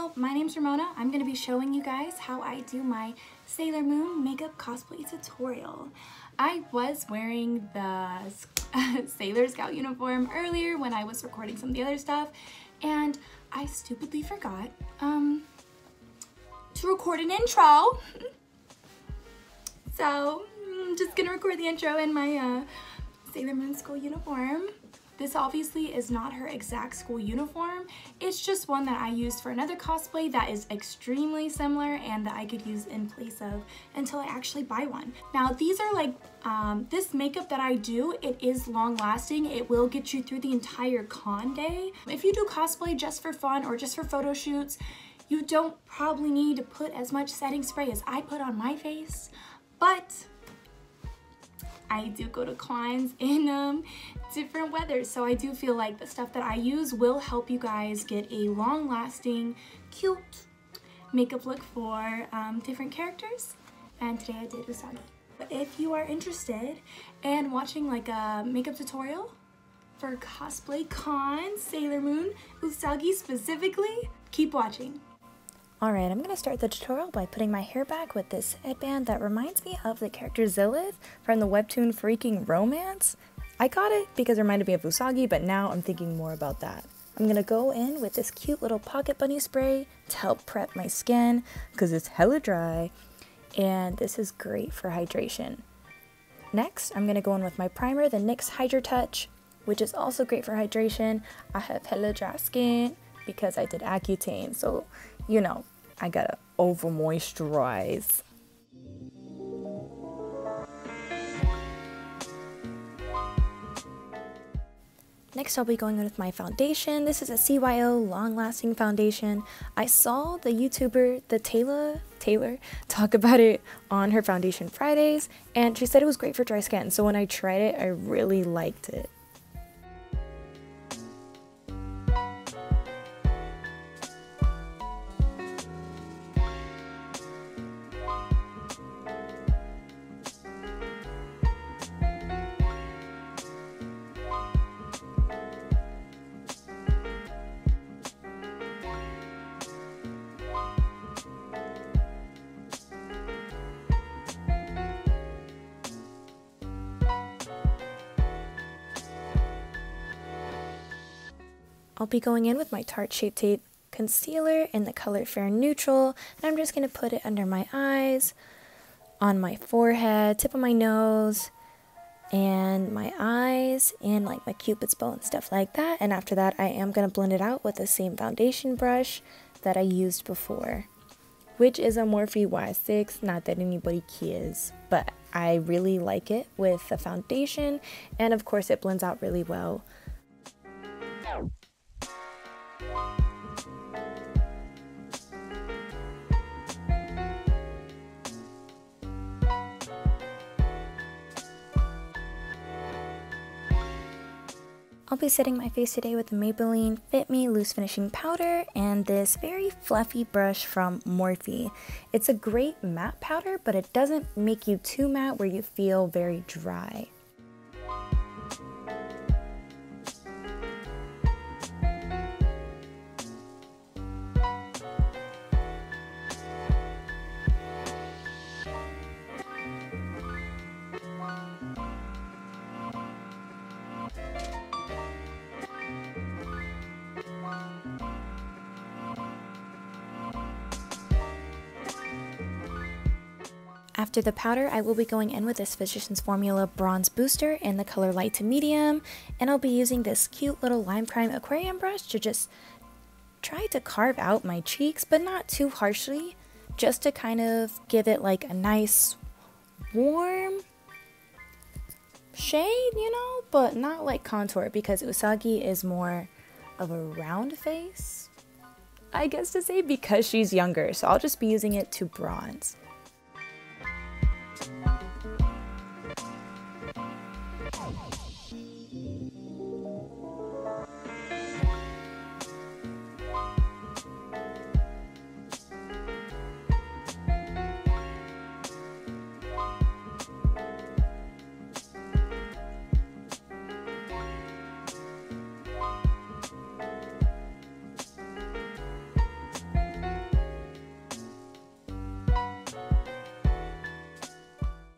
Hello, my name's Ramona. I'm going to be showing you guys how I do my Sailor Moon makeup cosplay tutorial. I was wearing the Sailor Scout uniform earlier when I was recording some of the other stuff, and I stupidly forgot to record an intro. So I'm just going to record the intro in my Sailor Moon school uniform. This obviously is not her exact school uniform. It's just one that I used for another cosplay that is extremely similar and that I could use in place of until I actually buy one. Now these are like, this makeup that I do, it is long lasting. It will get you through the entire con day. If you do cosplay just for fun or just for photo shoots, you don't probably need to put as much setting spray as I put on my face, but I do go to cons in different weathers, so I do feel like the stuff that I use will help you guys get a long-lasting, cute makeup look for different characters. And today I did Usagi. If you are interested in watching like a makeup tutorial for cosplay con, Sailor Moon, Usagi specifically, keep watching. Alright, I'm going to start the tutorial by putting my hair back with this headband that reminds me of the character Zillith from the webtoon Freaking Romance. I got it because it reminded me of Usagi, but now I'm thinking more about that. I'm going to go in with this cute little pocket bunny spray to help prep my skin because it's hella dry, and this is great for hydration. Next, I'm going to go in with my primer, the NYX hydratouch, which is also great for hydration. I have hella dry skin because I did Accutane, so you know, I gotta over moisturize. Next I'll be going in with my foundation. This is a CYO long-lasting foundation. I saw the YouTuber, the Taylor, talk about it on her Foundation Fridays, and she said it was great for dry skin, so when I tried it, I really liked it. I'll be going in with my Tarte Shape Tape concealer in the color Fair Neutral, and I'm just going to put it under my eyes, on my forehead, tip of my nose, and my eyes, and like my cupid's bow and stuff like that. And after that, I am going to blend it out with the same foundation brush that I used before, which is a Morphe Y6, not that anybody cares, but I really like it with the foundation, and of course it blends out really well. I'll be setting my face today with the Maybelline Fit Me Loose Finishing Powder and this very fluffy brush from Morphe. It's a great matte powder, but it doesn't make you too matte where you feel very dry. After the powder, I will be going in with this Physicians Formula Bronze Booster in the color light to medium, and I'll be using this cute little lime crime aquarium brush to just try to carve out my cheeks, but not too harshly, just to kind of give it like a nice warm shade, you know, but not like contour, because Usagi is more of a round face, I guess to say, because she's younger, so I'll just be using it to bronze.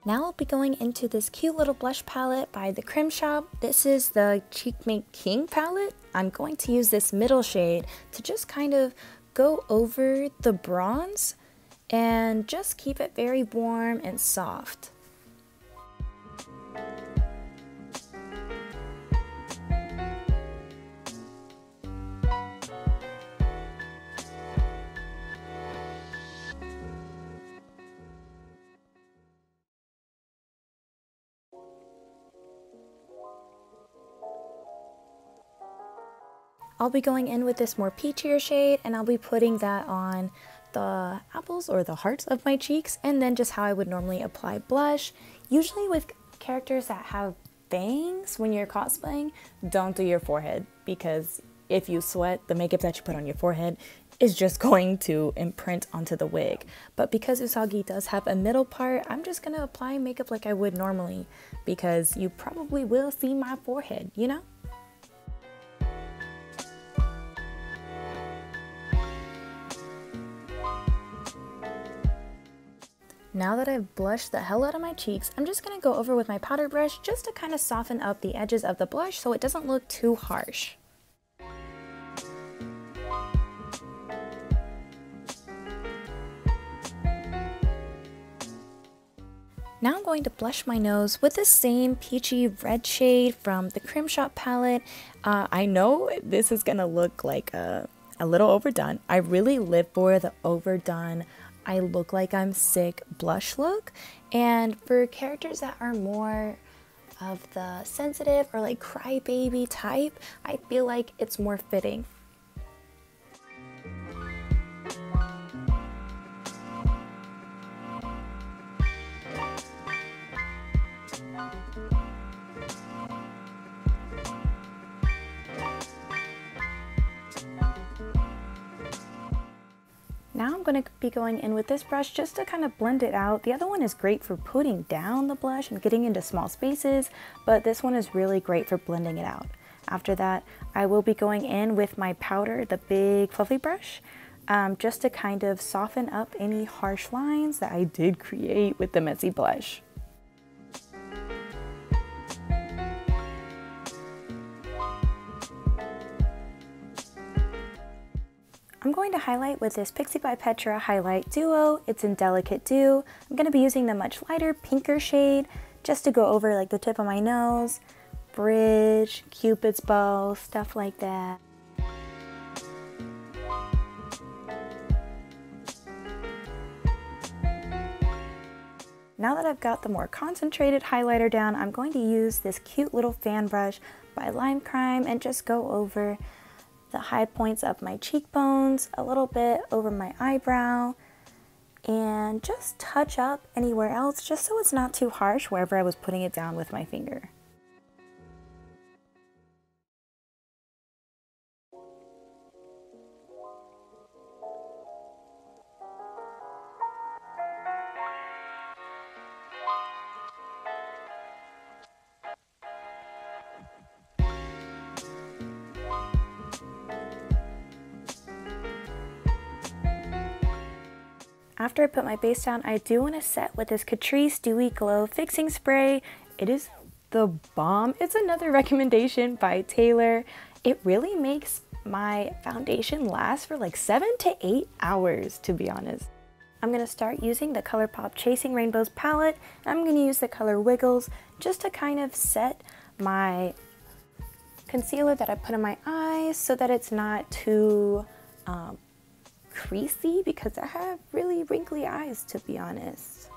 Now I'll be going into this cute little blush palette by the Creme Shop. This is the Cheekmate King palette. I'm going to use this middle shade to just kind of go over the bronze and just keep it very warm and soft. I'll be going in with this more peachier shade, and I'll be putting that on the apples or the hearts of my cheeks, and then just how I would normally apply blush. Usually with characters that have bangs when you're cosplaying, don't do your forehead, because if you sweat, the makeup that you put on your forehead is just going to imprint onto the wig. But because Usagi does have a middle part, I'm just gonna apply makeup like I would normally, because you probably will see my forehead, you know? Now that I've blushed the hell out of my cheeks, I'm just going to go over with my powder brush just to kind of soften up the edges of the blush so it doesn't look too harsh. Now I'm going to blush my nose with the same peachy red shade from the Creme Shop palette. I know this is going to look like a little overdone. I really live for the overdone, I look like I'm sick blush look, and for characters that are more of the sensitive or like crybaby type, I feel like it's more fitting. Now I'm going to be going in with this brush just to kind of blend it out. The other one is great for putting down the blush and getting into small spaces, but this one is really great for blending it out. After that, I will be going in with my powder, the big fluffy brush, just to kind of soften up any harsh lines that I did create with the messy blush. I'm going to highlight with this Pixi by Petra Highlight Duo. It's in Delicate Dew. I'm going to be using the much lighter pinker shade just to go over like the tip of my nose, bridge, Cupid's bow, stuff like that. Now that I've got the more concentrated highlighter down, I'm going to use this cute little fan brush by Lime Crime and just go over the high points of my cheekbones, a little bit over my eyebrow, and just touch up anywhere else just so it's not too harsh wherever I was putting it down with my finger. After I put my base down, I do want to set with this Catrice Dewy Glow Fixing Spray. It is the bomb. It's another recommendation by Taylor. It really makes my foundation last for like 7 to 8 hours, to be honest. I'm going to start using the Colourpop Chasing Rainbows palette. I'm going to use the color Wiggles just to kind of set my concealer that I put in my eyes so that it's not too creasy, because I have really wrinkly eyes, to be honest.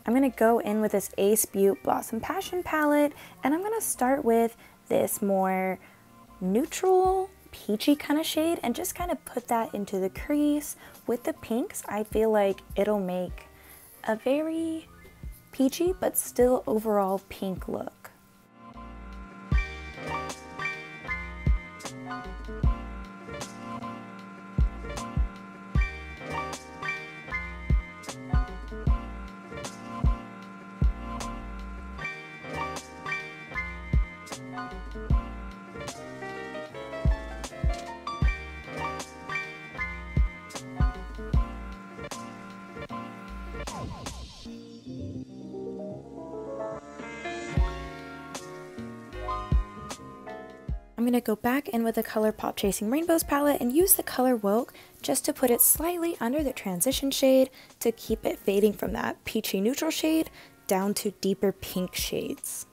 I'm going to go in with this Ace Butte Blossom Passion palette, and I'm going to start with this more neutral peachy kind of shade and just kind of put that into the crease with the pinks. I feel like it'll make a very peachy but still overall pink look. I'm going to go back in with the Colourpop Chasing Rainbows palette and use the color Woke just to put it slightly under the transition shade to keep it fading from that peachy neutral shade down to deeper pink shades.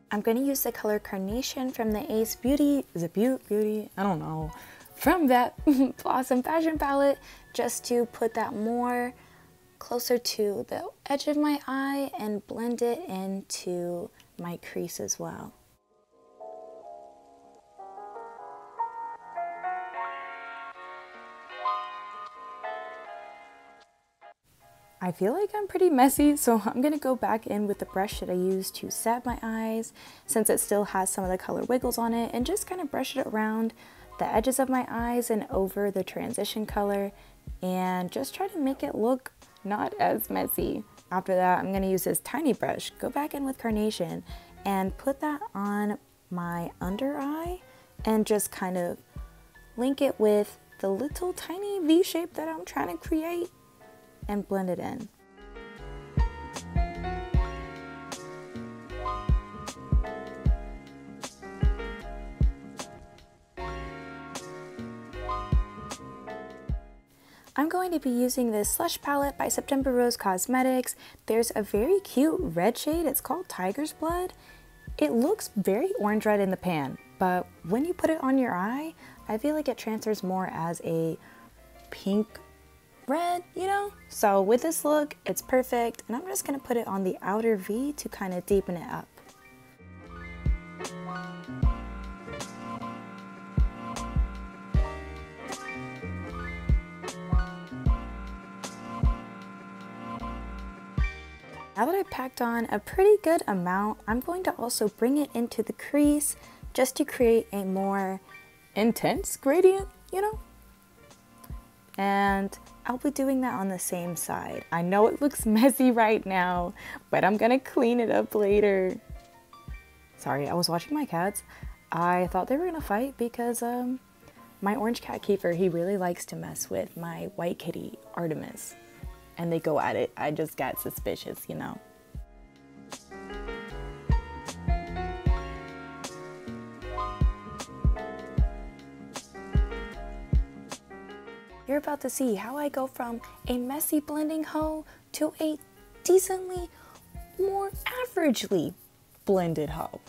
I'm going to use the color Carnation from the Ace Beauty, is it Beauty? I don't know. From that Blossom Fashion palette, just to put that more closer to the edge of my eye and blend it into my crease as well. I feel like I'm pretty messy, so I'm going to go back in with the brush that I used to set my eyes, since it still has some of the color wiggles on it, and just kind of brush it around the edges of my eyes and over the transition color, and just try to make it look not as messy. After that, I'm going to use this tiny brush, go back in with Carnation, and put that on my under eye, and just kind of link it with the little tiny V shape that I'm trying to create, and blend it in. I'm going to be using this Slush palette by September Rose Cosmetics. There's a very cute red shade, it's called Tiger's Blood. It looks very orange red in the pan, but when you put it on your eye, I feel like it transfers more as a pink red, you know? So with this look, it's perfect, and I'm just gonna put it on the outer V to kind of deepen it up. Now that I've packed on a pretty good amount, I'm going to also bring it into the crease just to create a more intense gradient, you know? And I'll be doing that on the same side. I know it looks messy right now, but I'm gonna clean it up later. Sorry, I was watching my cats. I thought they were gonna fight because my orange cat Kiefer, he really likes to mess with my white kitty Artemis. And they go at it. I just got suspicious, you know. You're about to see how I go from a messy blending hoe to a decently more averagely blended hoe.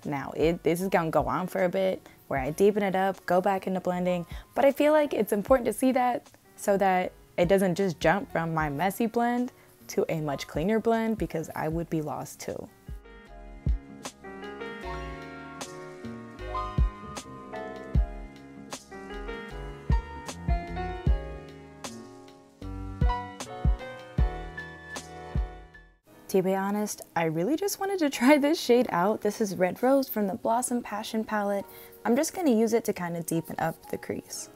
Now, this is gonna go on for a bit where I deepen it up, go back into blending, but I feel like it's important to see that so that it doesn't just jump from my messy blend to a much cleaner blend, because I would be lost too. To be honest, I really just wanted to try this shade out. This is Red Rose from the Blossom Passion palette. I'm just going to use it to kind of deepen up the crease.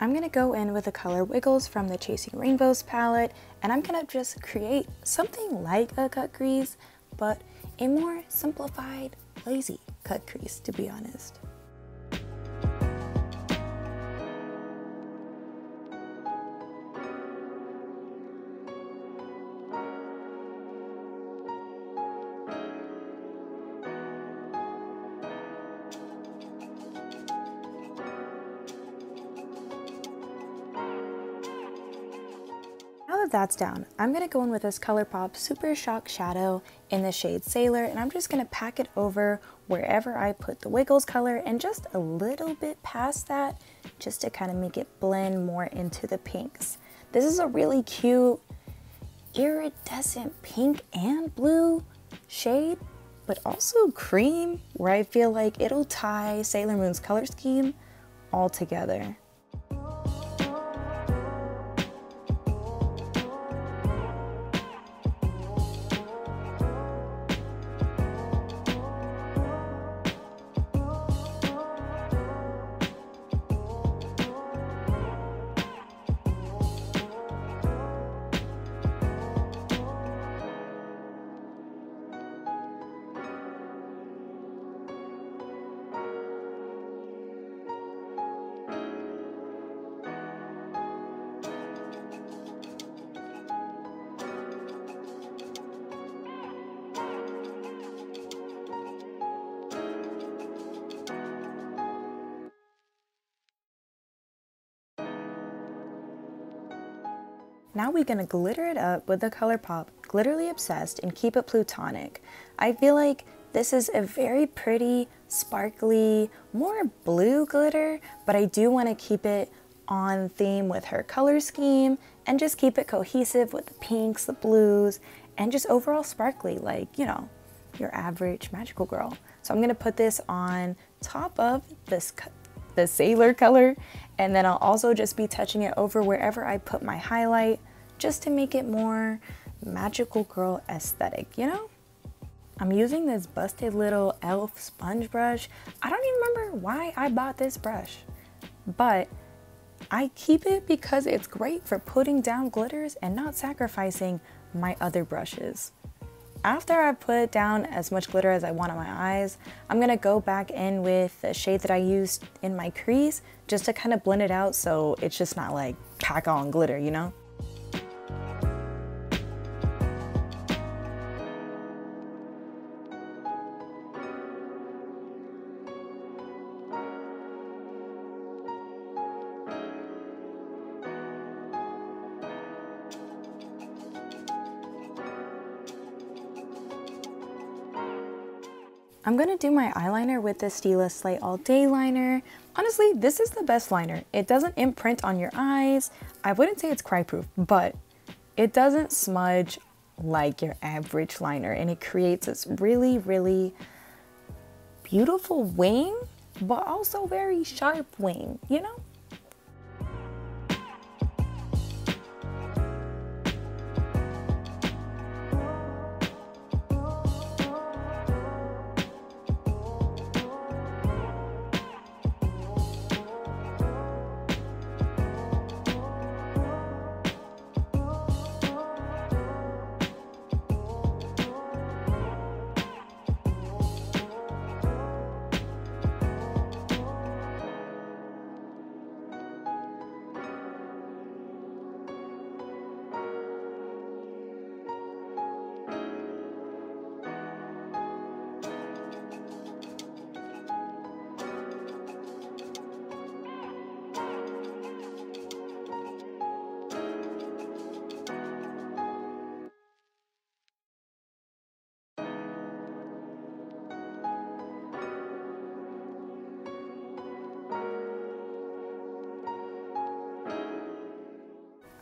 I'm going to go in with the color Wiggles from the Chasing Rainbows palette, and I'm going to just create something like a cut crease, but a more simplified, lazy cut crease, to be honest. that that's down, I'm going to go in with this Colourpop Super Shock Shadow in the shade Sailor, and I'm just going to pack it over wherever I put the Wiggles color and just a little bit past that, just to kind of make it blend more into the pinks. This is a really cute iridescent pink and blue shade, but also cream, where I feel like it'll tie Sailor Moon's color scheme all together. Now we're gonna glitter it up with the Colourpop Glitterly Obsessed and keep it plutonic. I feel like this is a very pretty, sparkly, more blue glitter, but I do want to keep it on theme with her color scheme and just keep it cohesive with the pinks, the blues, and just overall sparkly, like, you know, your average magical girl. So I'm gonna put this on top of the Sailor color, and then I'll also just be touching it over wherever I put my highlight, just to make it more magical girl aesthetic, you know? I'm using this busted little elf sponge brush. I don't even remember why I bought this brush, but I keep it because it's great for putting down glitters and not sacrificing my other brushes. After I put down as much glitter as I want on my eyes, I'm gonna go back in with the shade that I used in my crease just to kind of blend it out so it's just not like pack on glitter, you know? I'm gonna do my eyeliner with the Stila Slay All Day liner. Honestly, this is the best liner. It doesn't imprint on your eyes. I wouldn't say it's cry proof, but it doesn't smudge like your average liner, and it creates this really, really beautiful wing, but also very sharp wing, you know?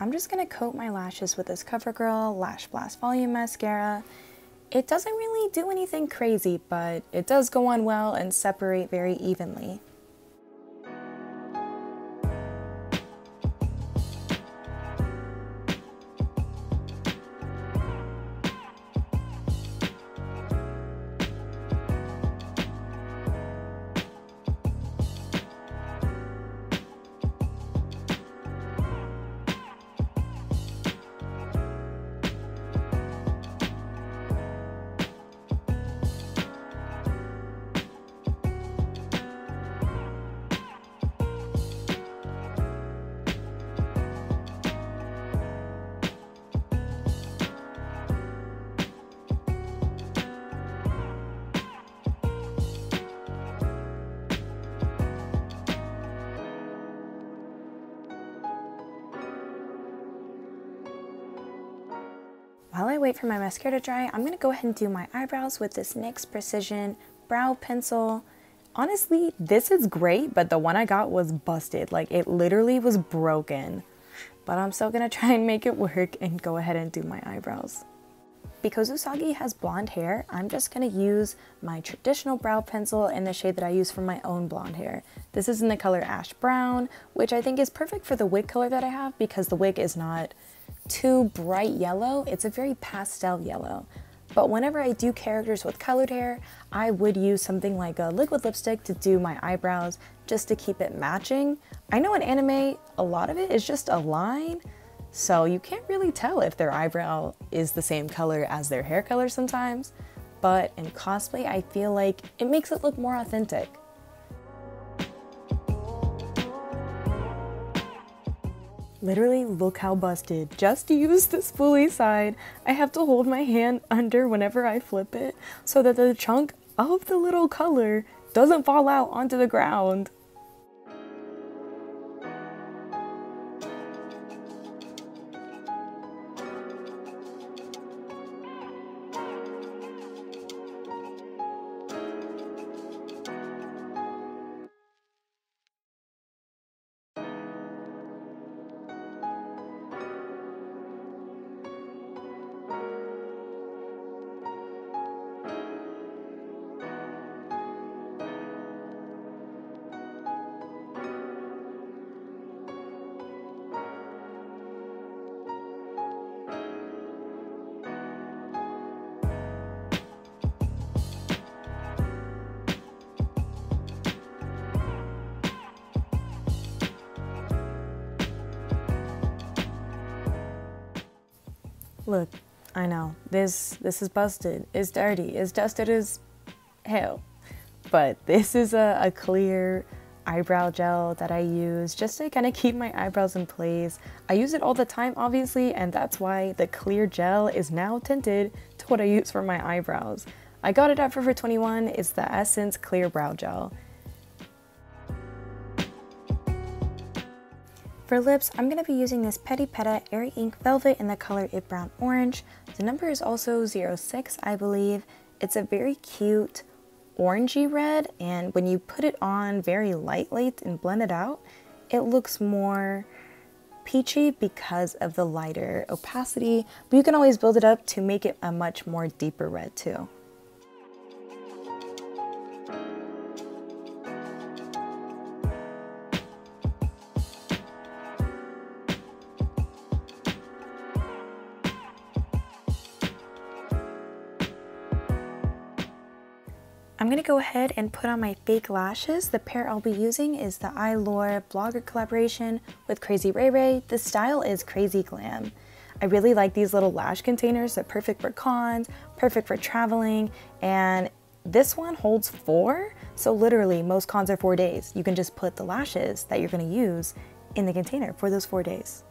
I'm just gonna coat my lashes with this CoverGirl Lash Blast Volume Mascara. It doesn't really do anything crazy, but it does go on well and separate very evenly. While I wait for my mascara to dry, I'm going to go ahead and do my eyebrows with this NYX Precision Brow Pencil. Honestly, this is great, but the one I got was busted. Like, it literally was broken. But I'm still going to try and make it work and go ahead and do my eyebrows. Because Usagi has blonde hair, I'm just going to use my traditional brow pencil in the shade that I use for my own blonde hair. This is in the color Ash Brown, which I think is perfect for the wig color that I have because the wig is not too bright yellow. It's a very pastel yellow. But whenever I do characters with colored hair, I would use something like a liquid lipstick to do my eyebrows just to keep it matching. I know in anime, a lot of it is just a line, so you can't really tell if their eyebrow is the same color as their hair color sometimes, but in cosplay, I feel like it makes it look more authentic. Literally, look how busted. Just to use the spoolie side, I have to hold my hand under whenever I flip it so that the chunk of the little color doesn't fall out onto the ground. Look, I know, this is busted, it's dirty, it's dusted as hell, but this is a clear eyebrow gel that I use just to kind of keep my eyebrows in place. I use it all the time, obviously, and that's why the clear gel is now tinted to what I use for my eyebrows. I got it at Forever 21, it's the Essence Clear Brow Gel. For lips, I'm going to be using this Petra Airy Ink Velvet in the color It Brown Orange. The number is also 06, I believe. It's a very cute orangey red, and when you put it on very lightly and blend it out, it looks more peachy because of the lighter opacity, but you can always build it up to make it a much more deeper red too. I'm going to go ahead and put on my fake lashes. The pair I'll be using is the iLore blogger collaboration with Crazy Ray Ray. The style is Crazy Glam. I really like these little lash containers. They're perfect for cons, perfect for traveling, and this one holds 4. So literally most cons are 4 days. You can just put the lashes that you're going to use in the container for those 4 days.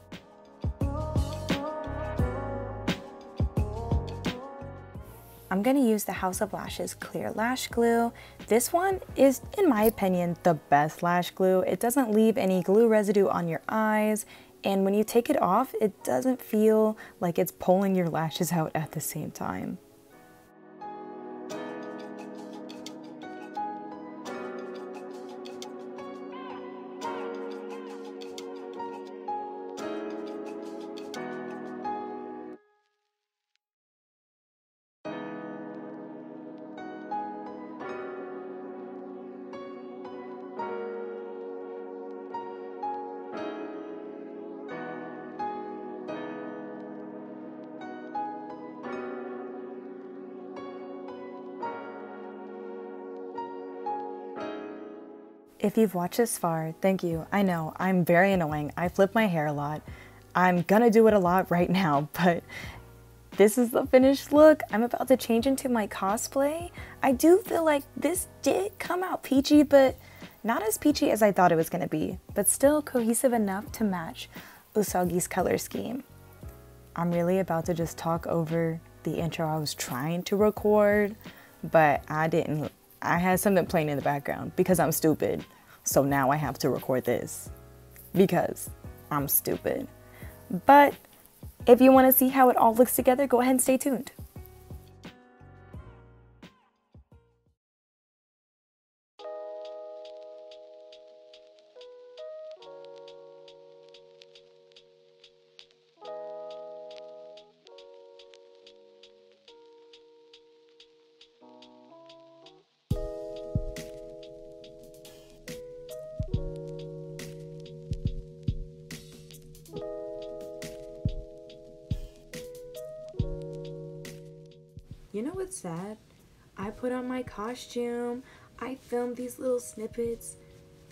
I'm going to use the House of Lashes Clear Lash Glue. This one is, in my opinion, the best lash glue. It doesn't leave any glue residue on your eyes, and when you take it off, it doesn't feel like it's pulling your lashes out at the same time. If you've watched this far, thank you. I know, I'm very annoying. I flip my hair a lot. I'm gonna do it a lot right now, but this is the finished look. I'm about to change into my cosplay. I do feel like this did come out peachy, but not as peachy as I thought it was gonna be, but still cohesive enough to match Usagi's color scheme. I'm really about to just talk over the intro I was trying to record, but I didn't. I had something playing in the background because I'm stupid. So now I have to record this because I'm stupid. But If you want to see how it all looks together, go ahead and stay tuned. You know what's sad? I put on my costume, I filmed these little snippets,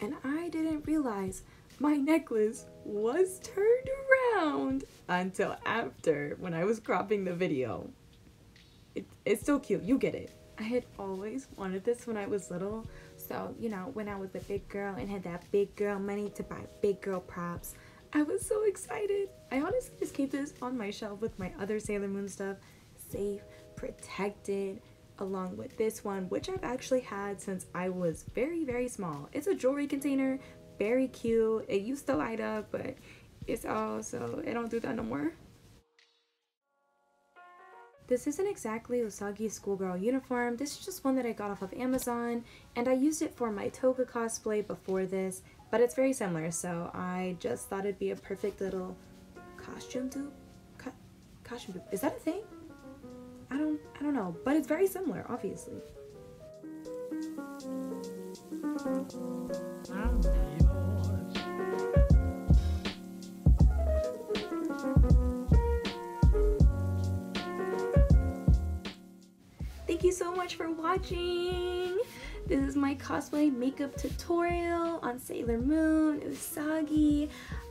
and I didn't realize my necklace was turned around until after, when I was cropping the video. It's still cute, you get it. I had always wanted this when I was little, so you know, when I was a big girl and had that big girl money to buy big girl props, I was so excited. I honestly just keep this on my shelf with my other Sailor Moon stuff, safe, protected, along with this one, which I've actually had since I was very, very small. It's a jewelry container, very cute. It used to light up, but it's all, so it don't do that no more. This isn't exactly Usagi's schoolgirl uniform. This is just one that I got off of Amazon, and I used it for my toga cosplay before this, but it's very similar, so I just thought it'd be a perfect little costume dupe. Costume dupe. Is that a thing? I don't know, but it's very similar, obviously. Thank you so much for watching. This is my cosplay makeup tutorial on Sailor Moon, Usagi.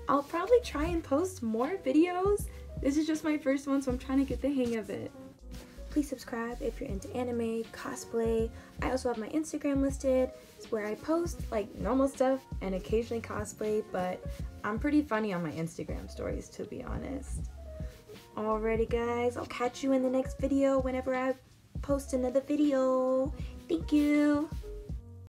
I'll probably try and post more videos. This is just my first one, so I'm trying to get the hang of it. Please subscribe if you're into anime, cosplay. I also have my Instagram listed. It's where I post like normal stuff and occasionally cosplay, but I'm pretty funny on my Instagram stories, to be honest. Alrighty guys, I'll catch you in the next video whenever I post another video. Thank you.